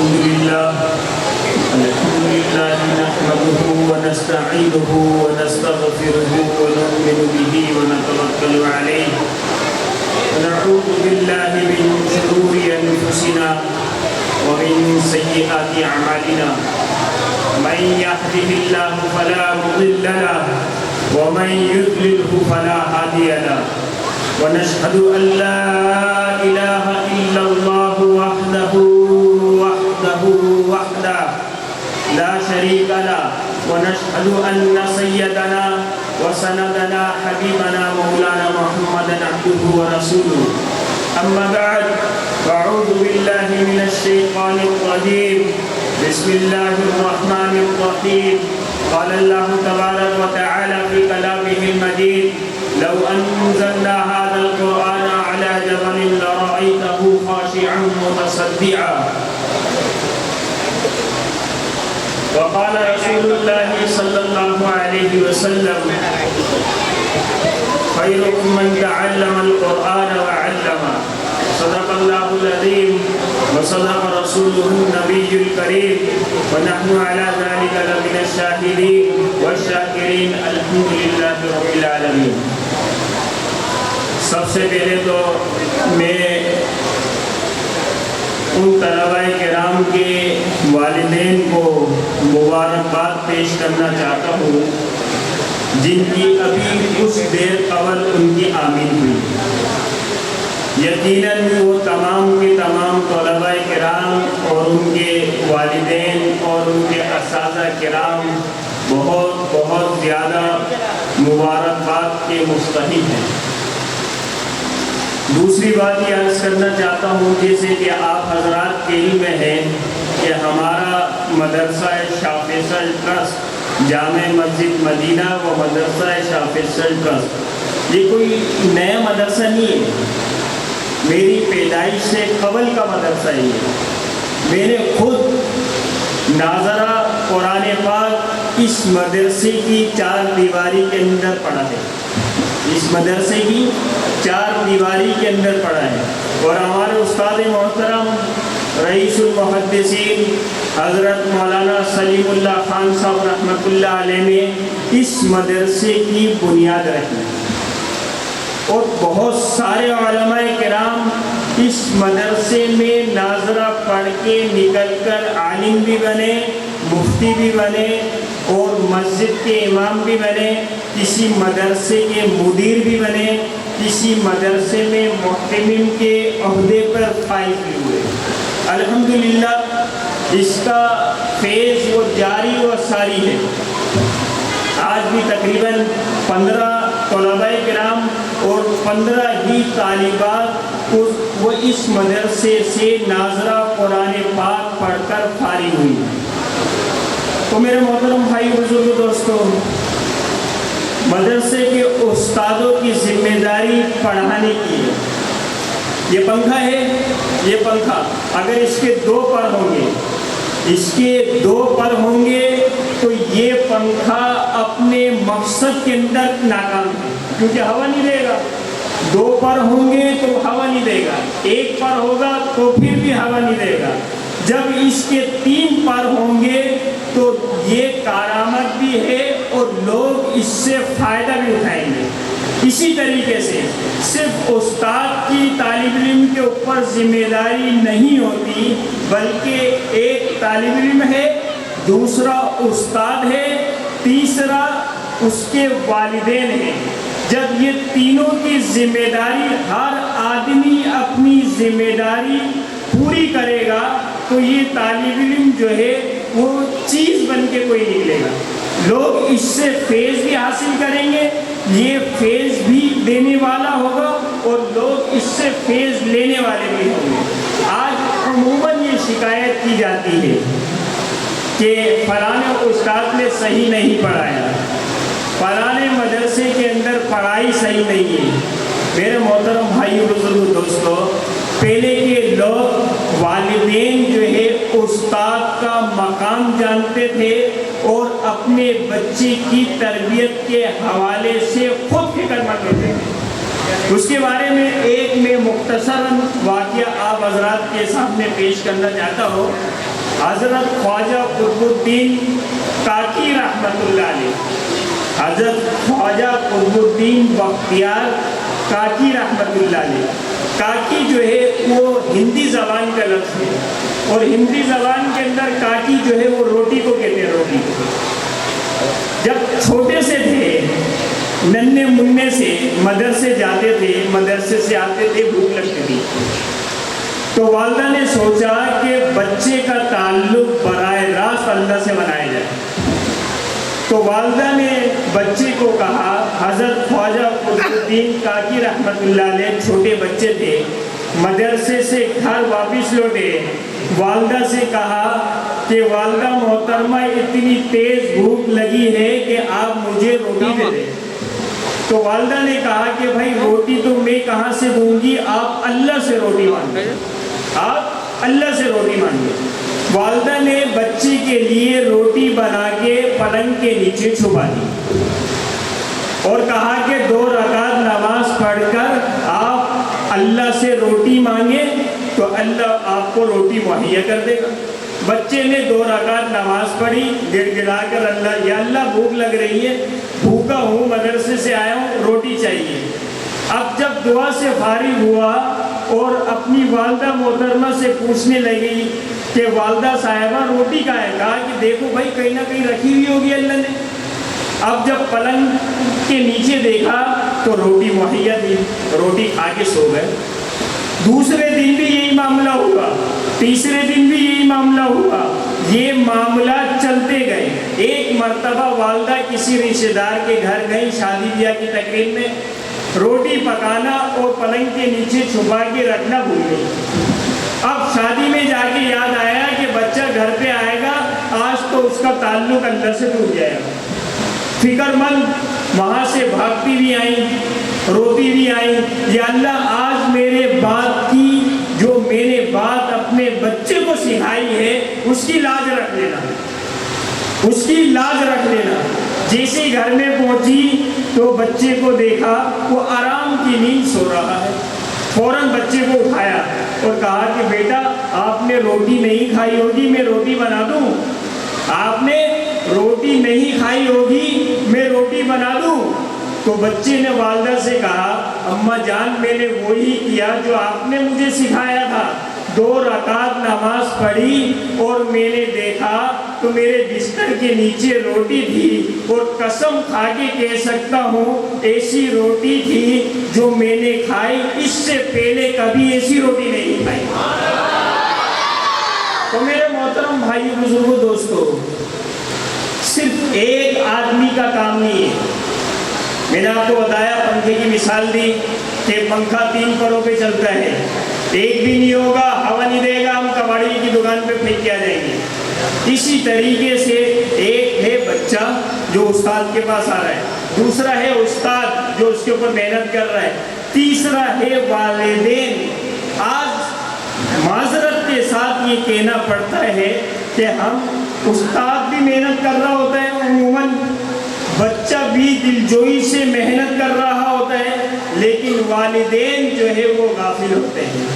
الحمد لله نحمده ونستعينه ونستغفره ونؤمن به ونتوكل عليه ونعوذ بالله من شرور أنفسنا ومن سيئات أعمالنا من يهده الله فلا مضل له ومن يضلله فلا هادي له ونشهد أن لا إله إلا الله وحده لا شريك له ونشهد أن سيدنا وسندنا حبيبنا مولانا محمدا عبده ورسوله أما بعد فأعوذ بالله من الشيطان الرجيم بسم الله الرحمن الرحيم قال الله تبارك وتعالى في كلامه المجيد لو أنزلنا هذا القرآن على جبل لرأيته خاشعا متصدعا وقال رسول الله صلى الله عليه وسلم خيركم من تعلم القرآن وعلمه صدق الله العظيم وصدق رسوله النبي الكريم ونحن على ذلك لمن الشاهدين والشاكرين الحمد لله رب العالمين. سب سے پہلے تو میں ان طلباء کرام کے والدین کو مبارکباد پیش کرنا چاہتا ہوں جن کی ابھی کچھ دیر قبل ان کی آمین ہوئی. یقیناً وہ تمام کے تمام طلباء کرام اور ان کے والدین اور ان کے اساتذہ کرام بہت بہت زیادہ مبارکباد کے مستحق ہیں. دوسری بات یہ عرض کرنا چاہتا ہوں جیسے کہ آپ حضرات کے علم میں ہے کہ ہمارا مدرسہ شاہ فیصل ٹرسٹ جامع مسجد مدینہ و مدرسہ شاہ فیصل ٹرسٹ یہ کوئی نیا مدرسہ نہیں ہے. میری پیدائش سے قبل کا مدرسہ ہی ہے. میں نے خود ناظرہ قرآن پاک اس مدرسے کی 4 دیواری کے اندر پڑھا ہے. اس مدرسے کی 4 دیواری کے اندر پڑھا ہے. اور ہمارے استاد محترم رئیس المحدثین حضرت مولانا سلیم اللہ خان صاحب رحمۃ اللہ علیہ نے اس مدرسے کی بنیاد رکھی اور بہت سارے علماء کرام اس مدرسے میں ناظرہ پڑھ کے نکل کر عالم بھی بنے, مفتی بھی بنے اور مسجد کے امام بھی بنے, کسی مدرسے کے مدیر بھی بنے, کسی مدرسے میں محتمم کے عہدے پر فائز بھی ہوئے. الحمدللہ اس کا فیض وہ جاری و ساری ہے. آج بھی تقریباً 15 طلباء کرام اور 15 ہی طالبات وہ اس مدرسے سے ناظرہ قرآن پاک پڑھ کر فارغ ہوئی. تو میرے محترم بھائی بزرگ دوستوں, مدرسے کے استادوں کی ذمہ داری پڑھانے کی ہے. یہ پنکھا ہے, یہ پنکھا اگر اس کے 2 پر ہوں گے, اس کے 2 پر ہوں گے تو یہ پنکھا اپنے مقصد کے اندر ناکام ہے کیونکہ ہوا نہیں دے گا. 2 پر ہوں گے تو ہوا نہیں دے گا, 1 پر ہوگا تو پھر بھی ہوا نہیں دے گا. جب اس کے 3 پر ہوں گے تو یہ کارآمد بھی ہے اور لوگ اس سے فائدہ بھی اٹھائیں گے. اسی طریقے سے صرف استاد کی طالب علم کے اوپر ذمہ داری نہیں ہوتی بلکہ ایک طالب علم ہے, دوسرا استاد ہے, تیسرا اس کے والدین ہیں. جب یہ تینوں کی ذمہ داری ہر آدمی اپنی ذمہ داری پوری کرے گا تو یہ طالب علم جو ہے وہ چیز بن کے کوئی نکلے گا. لوگ اس سے فیض بھی حاصل کریں گے, یہ فیض بھی دینے والا ہوگا اور لوگ اس سے فیض لینے والے بھی ہوں گے. آج عموماً یہ شکایت کی جاتی ہے کہ فلاں استاد نے صحیح نہیں پڑھایا, فلاں مدرسے کے اندر پڑھائی صحیح نہیں ہے. میرے محترم بھائی بزرگ دوستو, پہلے کے لوگ والدین جو ہے استاد کا مقام جانتے تھے اور اپنے بچے کی تربیت کے حوالے سے خود فکر مند ہوتے تھے. اس کے بارے میں ایک میں مختصراً واقعہ آپ حضرات کے سامنے پیش کرنا چاہتا ہوں حضرت خواجہ قطب الدین کاکی رحمتullah علیہ، حضرت خواجہ قطب الدین بختیار کاکی رحمتullah علیہ۔ کاکی جو ہے وہ ہندی زبان کا لفظ ہے، اور ہندی زبان کے اندر کاکی جو ہے وہ روٹی کو کہتے ہیں، روٹی کو۔ جب چھوٹے سے تھے، ننھے منھے سے مدرسے جاتے تھے، مدرسے سے آتے تھے، بھوک لگتی تھی، تو والدہ نے سوچا کہ بچے کا تعلق براہ راست اللہ سے بنایا جائے۔ تو والدہ نے بچے کو کہا، حضرت خواجہ قطب الدین کاکی رحمتullah علیہ چھوٹے بچے تھے، مدرسے سے گھر واپس لوٹے، والدہ سے کہا کہ والدہ محترمہ اتنی تیز بھوک لگی ہے کہ آپ مجھے روٹی دے دیں۔ تو والدہ نے کہا کہ بھائی روٹی تو میں کہاں سے دوں گی، آپ اللہ سے روٹی مانگیں، آپ اللہ سے روٹی مانگیں۔ والدہ نے بچے کے لیے روٹی بنا کے پلنگ کے نیچے چھپا دی اور کہا کہ 2 رکعت نماز پڑھ کر آپ اللہ سے روٹی مانگیں تو اللہ آپ کو روٹی مہیا کر دے گا۔ بچے نے 2 رکعت نماز پڑھی، گڑ گڑا کر اللہ، یا اللہ بھوک لگ رہی ہے، بھوکا ہوں، مدرسے سے آیا ہوں، روٹی چاہیے۔ اب جب دعا سے فارغ ہوا اور اپنی والدہ محترمہ سے پوچھنے لگی کہ والدہ صاحبہ روٹی کہاں ہے، کہا کہ دیکھو بھائی کہیں نہ کہیں رکھی ہوئی ہوگی اللہ نے۔ اب جب پلنگ کے نیچے دیکھا تو روٹی مہیا تھی، روٹی کھا کے سو گئے۔ دوسرے دن بھی یہی معاملہ ہوا، تیسرے دن بھی یہی معاملہ ہوا، یہ معاملات چلتے گئے۔ ایک مرتبہ والدہ کسی رشتہ دار کے گھر گئی، شادی بیاہ کی تقریب میں، روٹی پکانا اور پلنگ کے نیچے چھپا کے رکھنا بھول گئی۔ اب شادی میں جا کے یاد آیا کہ بچہ گھر پہ آئے گا، آج تو اس کا تعلق اللہ سے ٹوٹ جائے گا۔ فکر مند وہاں سے بھاگتی بھی آئیں، روتی بھی آئیں، یا اللہ آج میرے بات کی جو میں نے بات اپنے بچے کو سکھائی ہے اس کی لاج رکھ لینا، اس کی لاج رکھ لینا۔ جیسے گھر میں پہنچی تو بچے کو دیکھا وہ آرام کی نیند سو رہا ہے، فوراً بچے کو اٹھایا اور کہا کہ بیٹا آپ نے روٹی نہیں کھائی ہوگی، میں روٹی بنا دوں؟ آپ نے روٹی نہیں کھائی ہوگی، میں روٹی بنا دوں؟ تو بچے نے والدہ سے کہا اماں جان میں نے وہی کیا جو آپ نے مجھے سکھایا تھا، 2 رکعت نماز پڑھی اور میں نے دیکھا تو میرے بستر کے نیچے روٹی تھی، اور قسم کھا کے کہہ سکتا ہوں ایسی روٹی تھی جو میں نے کھائی، اس سے پہلے کبھی ایسی روٹی نہیں کھائی۔ تو میرے محترم بھائی بزرگوں دوستو، صرف ایک آدمی کا کام نہیں ہے۔ میں نے آپ کو بتایا، پنکھے کی مثال دی کہ پنکھا 3 پروں پہ چلتا ہے، ایک بھی نہیں ہوگا، ہوا نہیں دے گا، ہم کباڑی کی دکان پہ پھینک کے آ جائیں گے۔ اسی طریقے سے ایک ہے بچہ جو استاد کے پاس آ رہا ہے، دوسرا ہے استاد جو اس کے اوپر محنت کر رہا ہے، تیسرا ہے والدین۔ آج معذرت کے ساتھ یہ کہنا پڑتا ہے کہ ہم استاد بھی محنت کر رہا ہوتا ہے عموماً، بچہ بھی دلجوئی سے محنت کر رہا ہوتا ہے، لیکن والدین جو ہے وہ غافل ہوتے ہیں۔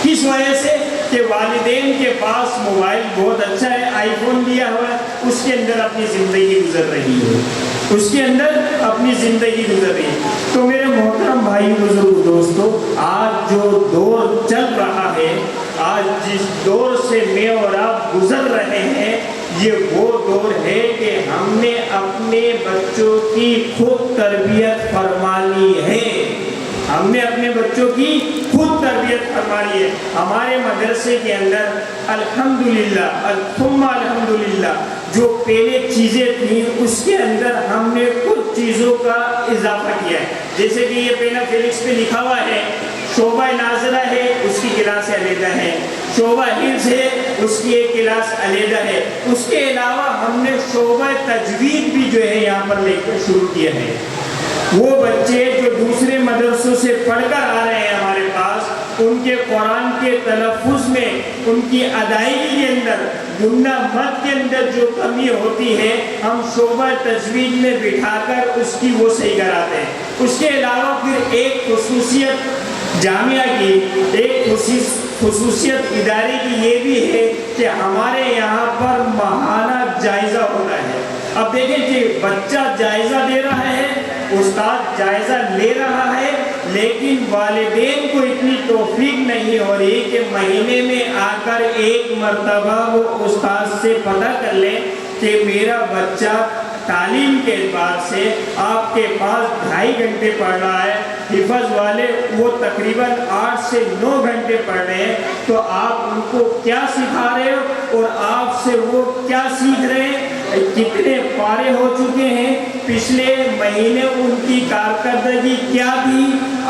کس وجہ سے؟ کہ والدین کے پاس موبائل بہت اچھا ہے، آئی فون لیا ہوا ہے، اس کے اندر اپنی زندگی گزر رہی ہے، اس کے اندر اپنی زندگی گزر رہی ہے۔ تو میرے محترم بھائی بزرگ دوستو، آج جو دور چل رہا ہے، آج جس دور سے میں اور آپ گزر رہے ہیں، یہ وہ دور ہے کہ ہم نے اپنے بچوں کی خود تربیت فرمانی ہے، ہم نے اپنے بچوں کی خود تربیت فرمانی ہے۔ ہمارے مدرسے کے اندر الحمدللہ ثم الحمدللہ جو پہلے چیزیں تھیں اس کے اندر ہم نے کچھ چیزوں کا اضافہ کیا ہے، جیسے کہ یہ پینا فیلکس پہ لکھا ہوا ہے، شعبہ ناظرہ ہے، اس کی کلاس علیحدہ ہے، شعبہ حفظ ہے، اس کی ایک کلاس علیحدہ ہے۔ اس کے علاوہ ہم نے شعبہ تجوید بھی جو ہے یہاں پر لے کر شروع کیا ہے۔ وہ بچے جو دوسرے مدرسوں سے پڑھ کر آ رہے ہیں ہمارے پاس، ان کے قرآن کے تلفظ میں، ان کی ادائیگی کے اندر، گنہ مت کے اندر جو کمی ہوتی ہے، ہم شعبہ تجوید میں بٹھا کر اس کی وہ صحیح کراتے ہیں۔ اس کے علاوہ پھر ایک خصوصیت جامعہ کی، ایک خصوصیت ادارے کی یہ بھی ہے کہ ہمارے یہاں پر ماہانہ جائزہ ہوتا ہے۔ اب دیکھیں کہ بچہ جائزہ دے رہا ہے، استاد جائزہ لے رہا ہے، لیکن والدین کو اتنی توفیق نہیں ہو رہی کہ مہینے میں آ کر ایک مرتبہ وہ استاد سے پتہ کر لیں کہ میرا بچہ تعلیم کے اعتبار سے آپ کے پاس 2.5 گھنٹے پڑھ رہا ہے، حفظ والے وہ تقریباً 8 سے 9 گھنٹے پڑھ رہے ہیں، تو آپ ان کو کیا سکھا رہے ہو اور آپ سے وہ کیا سیکھ رہے ہیں، کتنے پارے ہو چکے ہیں، پچھلے مہینے ان کی کارکردگی کیا تھی،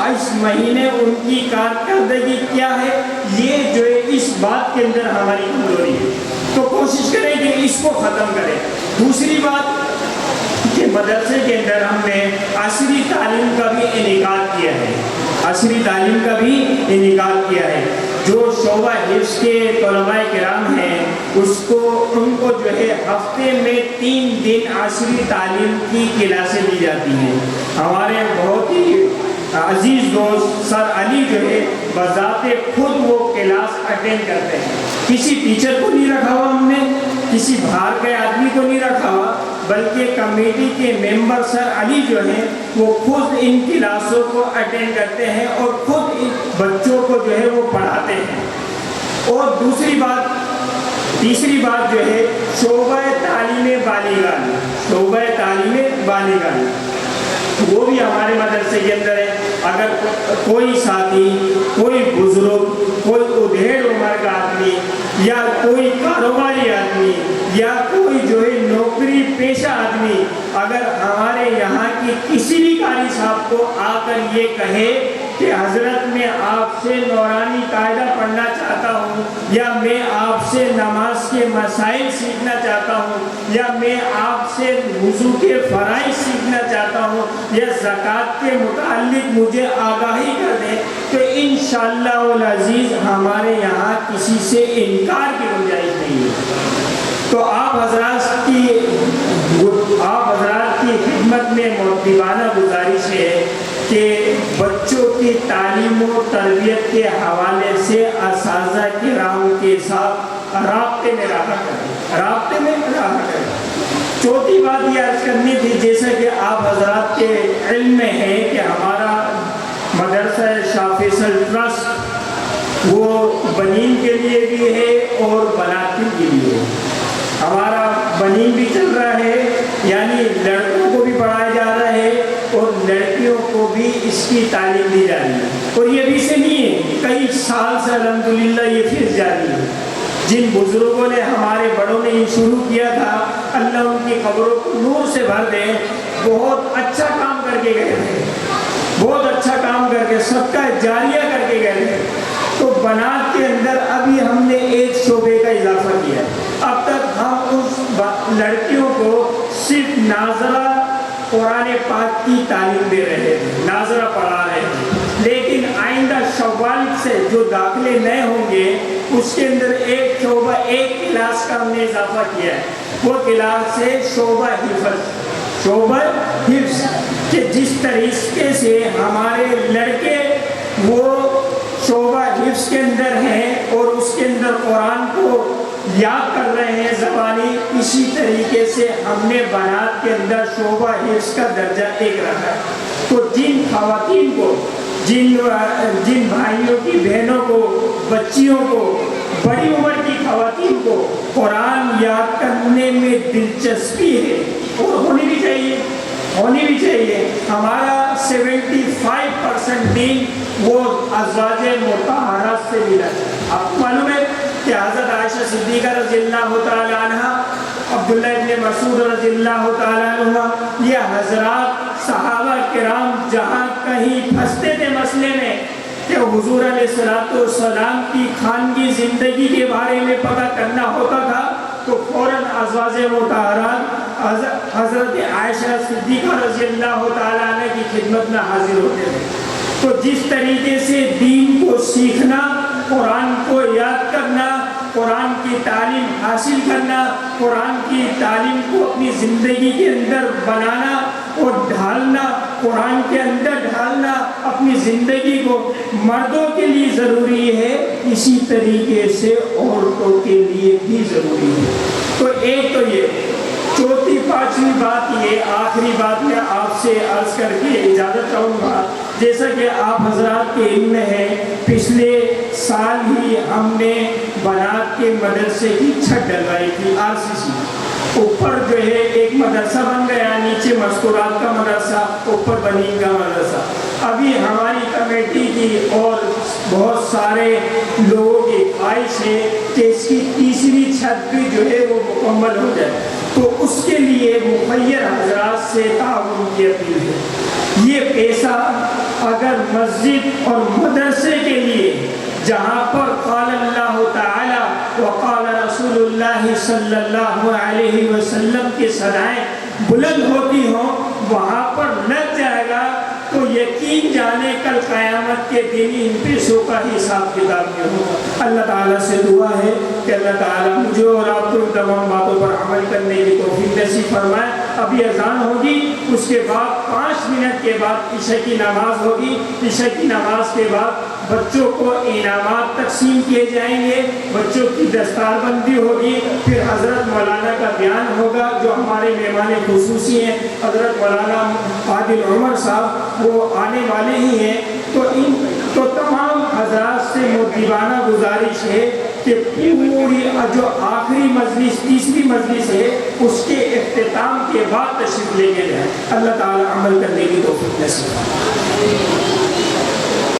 اس مہینے ان کی کارکردگی کیا ہے، یہ جو ہے اس بات کے اندر ہماری کمزوری ہے۔ تو کوشش کریں کہ اس کو ختم کریں۔ دوسری بات کہ مدرسے کے اندر ہم نے عصری تعلیم کا بھی انعقاد کیا ہے، عصری تعلیم کا بھی انعقاد کیا ہے۔ جو شعبہ حفظ کے طلباء کرام ہیں ان کو جو ہے ہفتے میں 3 دن عصری تعلیم کی کلاسیں دی جاتی ہیں۔ ہمارے بہت ہی عزیز دوست سر علی جو ہے بذات خود وہ کلاس اٹینڈ کرتے ہیں، کسی ٹیچر کو نہیں رکھا ہوا ہم نے، کسی باہر کے آدمی کو نہیں رکھا ہوا، بلکہ کمیٹی کے ممبر سر علی جو ہیں وہ خود ان کلاسوں کو اٹینڈ کرتے ہیں اور خود بچوں کو جو ہے وہ پڑھاتے ہیں۔ اور تیسری بات جو ہے شعبہ تعلیم بالغان، شعبہ تعلیم بالغان وہ بھی ہمارے مدرسے کے اندر ہے۔ اگر کوئی ساتھی، کوئی بزرگ، کوئی ادھیڑ عمر کا آدمی یا کوئی کاروباری آدمی یا کوئی جو ہے نوکری پیشہ آدمی اگر ہمارے یہاں کی کسی بھی قاری صاحب کو آ کر یہ کہے کہ حضرت میں آپ سے نورانی قاعدہ پڑھنا چاہتا ہوں، یا میں آپ سے نماز کے مسائل سیکھنا چاہتا ہوں، یا میں آپ سے وضو کے فرائض سیکھنا چاہتا ہوں، یا زکوٰۃ کے متعلق مجھے آگاہی کر دیں، تو انشاءاللہ العزیز ہمارے یہاں کسی سے انکار کی گنجائش نہیں ہے۔ تو آپ حضرات کی خدمت میں مؤدبانہ گزارش ہے کہ بچوں کی تعلیم و تربیت کے حوالے سے اساتذہ کرام کے ساتھ رابطے میں رہا کریں۔ چوتھی بات یہ عرض کرنی تھی، جیسا کہ آپ حضرات کے علم میں ہے کہ ہمارا مدرسہ شاہ فیصل ٹرسٹ وہ بنین کے لیے بھی ہے اور بناتن کے لیے ہے۔ ہمارا بنین بھی چل رہا ہے، یعنی لڑکوں کو بھی پڑھایا جا رہا ہے اور لڑکیوں کو بھی اس کی تعلیم دی جا رہی ہے، اور یہ ابھی سے نہیں ہے، کئی سال سے الحمدللہ یہ پھر جاری ہے۔ جن بزرگوں نے، ہمارے بڑوں نے یہ شروع کیا تھا، اللہ ان کی قبروں کو نور سے بھر دے، بہت اچھا کام کر کے گئے تھے، بہت اچھا کام کر کے صدقہ جاریہ کر کے گئے تھے۔ تو بنات کے اندر ابھی ہم نے ایک شعبے کا اضافہ کیا ہے۔ اب تک ہم اس لڑکیوں کو صرف ناظرہ قرآن پاک کی تعلیم دے رہے تھے، ناظرہ پڑھا رہے تھے، لیکن آئندہ شوال سے جو داخلے نئے ہوں گے اس کے اندر ایک شعبہ، ایک کلاس کا ہم نے اضافہ کیا ہے، وہ کلاس ہے شعبہ حفظ، کہ جس طریقے سے ہمارے لڑکے وہ شعبہ حفظ کے اندر ہیں اور اس کے اندر قرآن کو یاد کر رہے ہیں زبانی، اسی طریقے سے ہم نے بنات کے اندر شعبہ حفظ کا درجہ 1 رکھا ہے۔ تو جن خواتین کو، جن بھائیوں کی بہنوں کو، بچیوں کو، بڑی عمر کی خواتین کو قرآن یاد کرنے میں دلچسپی ہے، اور ہونی بھی چاہیے، ہمارا 75% دین وہ ازواج مطہرات سے ملا ہے۔ آپ کو معلوم ہے کہ حضرت عائشہ صدیقہ رضی اللہ تعالی عنہ، عبداللہ ابن مسعود رضی اللہ تعالی عنہ، یہ حضرات صحابہ کرام جہاں کہیں پھنستے تھے مسئلے میں کہ حضور علیہ السلام کی خانگی زندگی کے بارے میں پتہ کرنا ہوتا تھا، تو فوراً ازواج مطہرات حضرت عائشہ صدیقہ رضی اللہ تعالیٰ عنہ کی خدمت میں حاضر ہوتے تھے۔ تو جس طریقے سے دین کو سیکھنا، قرآن کو یاد کرنا، قرآن کی تعلیم حاصل کرنا، قرآن کی تعلیم کو اپنی زندگی کے اندر بنانا اور ڈھالنا، قرآن کے اندر ڈھالنا اپنی زندگی کو، مردوں کے لیے ضروری ہے، اسی طریقے سے عورتوں کے لیے بھی ضروری ہے۔ تو ایک تو یہ، چوتھی پانچویں بات یہ، آخری بات میں آپ سے عرض کر کے اجازت چاہوں گا، جیسا کہ آپ حضرات کے علم میں ہے، پچھلے سال ہی ہم نے بنات کے مدرسے کی چھت ڈلوائی تھی RCC، اوپر جو ہے ایک مدرسہ بن گیا، نیچے مذکورات کا مدرسہ، اوپر بنین کا مدرسہ۔ ابھی ہماری کمیٹی کی اور بہت سارے لوگوں کی خواہش ہے کہ اس کی تیسری چھت بھی جو ہے وہ مکمل ہو جائے، تو اس کے لیے مخیر حضرات سے تعاون کی اپیل ہے۔ یہ پیسہ اگر مسجد اور مدرسے کے لیے، جہاں پر قال اللہ تعالی وقال رسول اللہ صلی اللہ علیہ وسلم کے صدائیں بلند ہوتی ہوں، وہاں پر لگ جائے گا تو یقین جانے کل قیامت کے دن ان پیسوں کا حساب کتاب میں ہوگا۔ اللہ تعالیٰ سے دعا ہے کہ اللہ تعالیٰ مجھے اور آپ کو ان تمام باتوں پر عمل کرنے کی توفیق نصیب فرمائے۔ ابھی اذان ہوگی، اس کے بعد 5 منٹ کے بعد عشاء کی نماز ہوگی، عشاء کی نماز کے بعد بچوں کو انعامات تقسیم کیے جائیں گے، بچوں کی دستار بندی ہوگی، پھر حضرت مولانا کا بیان ہوگا جو ہمارے مہمان خصوصی ہیں، حضرت مولانا عادل عمر صاحب، وہ آنے والے ہی ہیں۔ تو تمام حضرات سے مؤدبانہ گزارش ہے کہ پوری جو آخری مجلس، تیسری مجلس ہے، اس کے اختتام کے بعد تشریف لے کے جائیں۔ اللہ تعالی عمل کرنے کی توفیق نصیب فرمائے۔